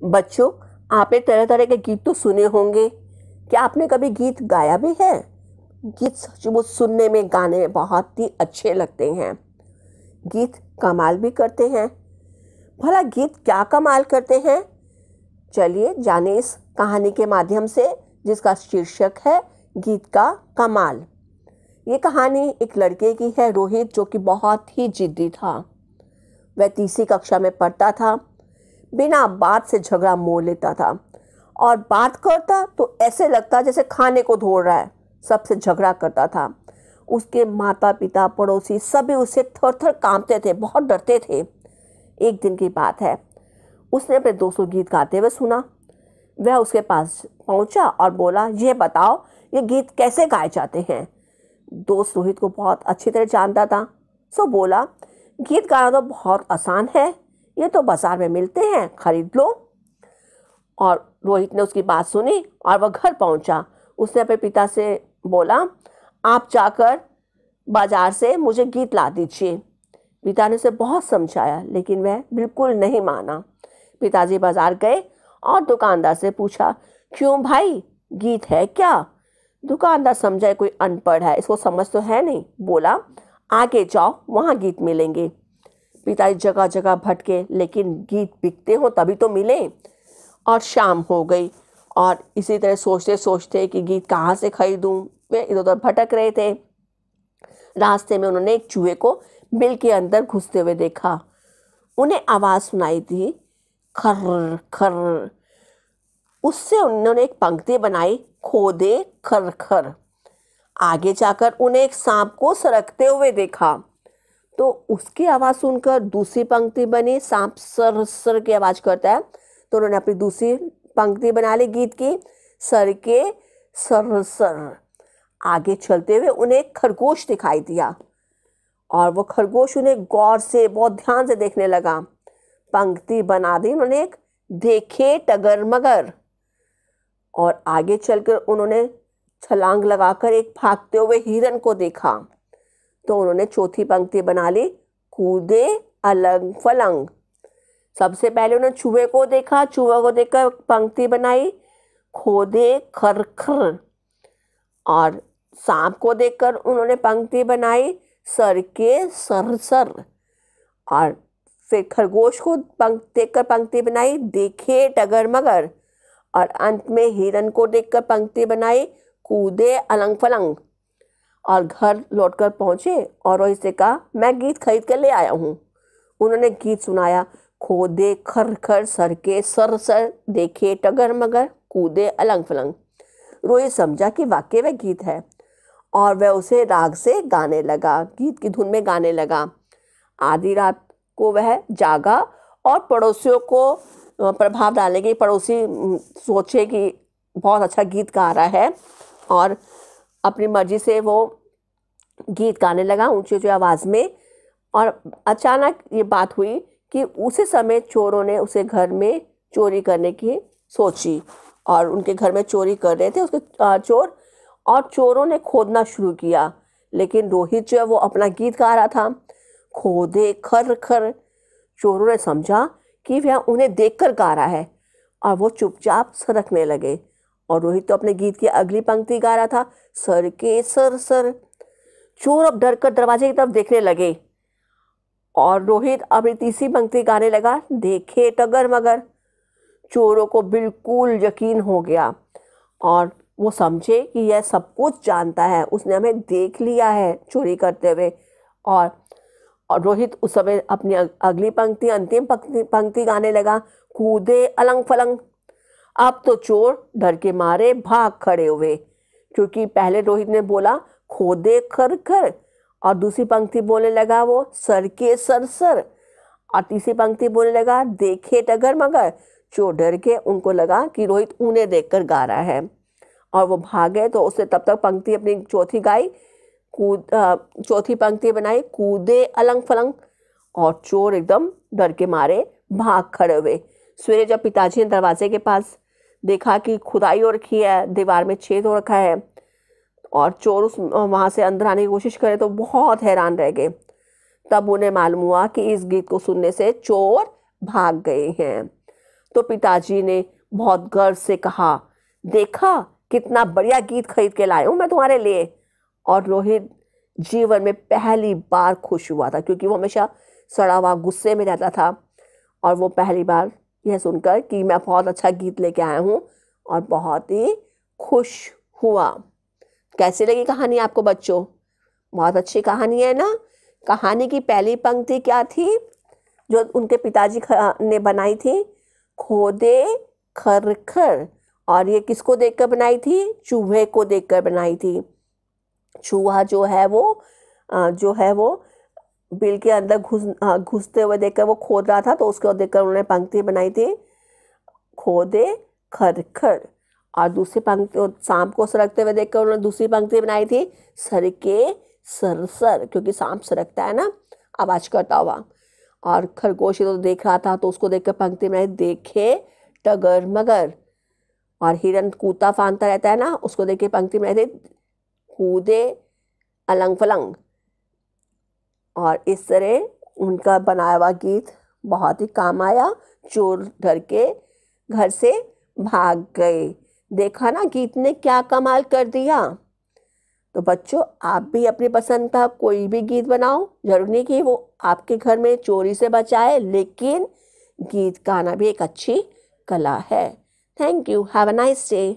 बच्चों, आपने तरह तरह के गीत तो सुने होंगे। क्या आपने कभी गीत गाया भी है? गीत सचमुच सुनने में, गाने में बहुत ही अच्छे लगते हैं। गीत कमाल भी करते हैं। भला गीत क्या कमाल करते हैं? चलिए जाने इस कहानी के माध्यम से, जिसका शीर्षक है गीत का कमाल। ये कहानी एक लड़के की है, रोहित, जो कि बहुत ही जिद्दी था। वह तीसरी कक्षा में पढ़ता था। बिना बात से झगड़ा मोल लेता था और बात करता तो ऐसे लगता जैसे खाने को धो रहा है। सबसे झगड़ा करता था। उसके माता पिता, पड़ोसी सभी उससे थर थर कांपते थे, बहुत डरते थे। एक दिन की बात है, उसने अपने दोस्त को गीत गाते हुए सुना। वह उसके पास पहुंचा और बोला, यह बताओ ये गीत कैसे गाए जाते हैं। दोस्त रोहित को बहुत अच्छी तरह जानता था, सो बोला, गीत गाना तो बहुत आसान है, ये तो बाजार में मिलते हैं, खरीद लो। और रोहित ने उसकी बात सुनी और वह घर पहुंचा। उसने अपने पिता से बोला, आप जाकर बाजार से मुझे गीत ला दीजिए। पिता ने उसे बहुत समझाया, लेकिन वह बिल्कुल नहीं माना। पिताजी बाजार गए और दुकानदार से पूछा, क्यों भाई, गीत है क्या? दुकानदार समझा कोई अनपढ़ है, इसको समझ तो है नहीं। बोला, आगे जाओ, वहाँ गीत मिलेंगे। पिताजी जगह जगह भटके, लेकिन गीत बिकते हो तभी तो मिले। और शाम हो गई और इसी तरह सोचते सोचते कि गीत कहाँ से खरीदूं, वे इधर उधर भटक रहे थे। रास्ते में उन्होंने एक चूहे को बिल के अंदर घुसते हुए देखा। उन्हें आवाज़ सुनाई दी, खर्र खर्र। उससे उन्होंने एक पंक्ति बनाई, खोदे खर खर। आगे जाकर उन्हें एक सांप को सरकते हुए देखा, तो उसकी आवाज़ सुनकर दूसरी पंक्ति बनी। सांप सर सर की आवाज़ करता है, तो उन्होंने अपनी दूसरी पंक्ति बना ली गीत की, सर के सर सर। आगे चलते हुए उन्हें एक खरगोश दिखाई दिया और वो खरगोश उन्हें गौर से, बहुत ध्यान से देखने लगा। पंक्ति बना दी उन्होंने एक, देखे टगर मगर। और आगे चलकर उन्होंने छलांग लगाकर एक भागते हुए हिरन को देखा, तो उन्होंने चौथी पंक्ति बना ली, कूदे अलंग फलंग। सबसे पहले उन्होंने चूहे को देखा, चूहे को देखकर पंक्ति बनाई, खोदे खर खर। और सांप को देखकर उन्होंने पंक्ति बनाई, सर के सर सर। और फिर खरगोश को देखकर पंक्ति बनाई, देखे टगर मगर। और अंत में हिरन को देखकर पंक्ति बनाई, कूदे अलंग फलंग। और घर लौटकर पहुंचे और रोहित से कहा, मैं गीत खरीद कर ले आया हूँ। उन्होंने गीत सुनाया, खोदे खर खर, सर के सर सर, देखे टगर मगर, कूदे अलंग फलंग। रोहित समझा कि वाकई वह गीत है और वह उसे राग से गाने लगा, गीत की धुन में गाने लगा। आधी रात को वह जागा और पड़ोसियों को प्रभाव डालेंगे। पड़ोसी सोचे कि बहुत अच्छा गीत गा रहा है और अपनी मर्जी से वो गीत गाने लगा ऊंची ऊंची आवाज़ में। और अचानक ये बात हुई कि उसी समय चोरों ने उसे घर में चोरी करने की सोची और उनके घर में चोरी कर रहे थे उसके चोर। और चोरों ने खोदना शुरू किया, लेकिन रोहित जो है वो अपना गीत गा रहा था, खोदे खर खर। चोरों ने समझा कि वह उन्हें देखकर गा रहा है और वो चुपचाप सरकने लगे। और रोहित तो अपने गीत की अगली पंक्ति गा रहा था, सर के सर सर। चोर अब डर कर दरवाजे की तरफ देखने लगे और रोहित अपनी तीसरी पंक्ति गाने लगा, देखे टगर मगर। चोरों को बिल्कुल यकीन हो गया और वो समझे कि यह सब कुछ जानता है, उसने हमें देख लिया है चोरी करते हुए। और रोहित उस समय अपनी अगली पंक्ति, अंतिम पंक्ति गाने लगा, कूदे अलंग फलंग। अब तो चोर डर के मारे भाग खड़े हुए, क्योंकि पहले रोहित ने बोला खोदे खर खर और दूसरी पंक्ति बोलने लगा वो, सर के सर सर। और तीसरी पंक्ति बोलने लगा, देखे टगर मगर। चोर डर के, उनको लगा कि रोहित उन्हें देखकर गा रहा है और वो भागे। तो उसने तब तक पंक्ति अपनी चौथी गाई, चौथी पंक्ति बनाई, कूदे अलंग फलंग। और चोर एकदम डर के मारे भाग खड़े हुए। सवेरे जब पिताजी ने दरवाजे के पास देखा कि खुदाई हो रखी है, दीवार में छेद हो रखा है और चोर उस वहाँ से अंदर आने की कोशिश करे, तो बहुत हैरान रह गए। तब उन्हें मालूम हुआ कि इस गीत को सुनने से चोर भाग गए हैं। तो पिताजी ने बहुत गर्व से कहा, देखा कितना बढ़िया गीत खरीद के लाया हूँ मैं तुम्हारे लिए। और रोहित जीवन में पहली बार खुश हुआ था, क्योंकि वो हमेशा सड़ा हुआ गुस्से में रहता था। और वो पहली बार यह सुनकर कि मैं बहुत अच्छा गीत लेके आया हूँ, और बहुत ही खुश हुआ। कैसी लगी कहानी आपको बच्चों? बहुत अच्छी कहानी है ना। कहानी की पहली पंक्ति क्या थी जो उनके पिताजी ने बनाई थी? खोदे खर खर। और ये किसको देखकर बनाई थी? चूहे को देखकर बनाई थी। चूहा जो है वो बिल के अंदर घुसते हुए देखकर वो खोद रहा था, तो उसको देखकर उन्होंने पंक्ति बनाई थी, खोदे खर खर। और दूसरी पंक्ति सांप को सरकते हुए देखकर उन्होंने दूसरी पंक्ति बनाई थी, सरके सर सर, क्योंकि सांप सरकता है ना आवाज करता हुआ। और खरगोश तो देख रहा था, तो उसको देखकर पंक्ति बनाई, देखे टगर मगर। और हिरन कूदता फांदता रहता है ना, उसको देख के पंक्ति बनाई थी, कूदे अलंग फलंग। और इस तरह उनका बनाया हुआ गीत बहुत ही काम आया। चोर डर के घर से भाग गए। देखा ना गीत ने क्या कमाल कर दिया। तो बच्चों, आप भी अपनी पसंद का कोई भी गीत बनाओ। जरूरी नहीं कि वो आपके घर में चोरी से बचाए, लेकिन गीत गाना भी एक अच्छी कला है। Thank you. Have a nice day.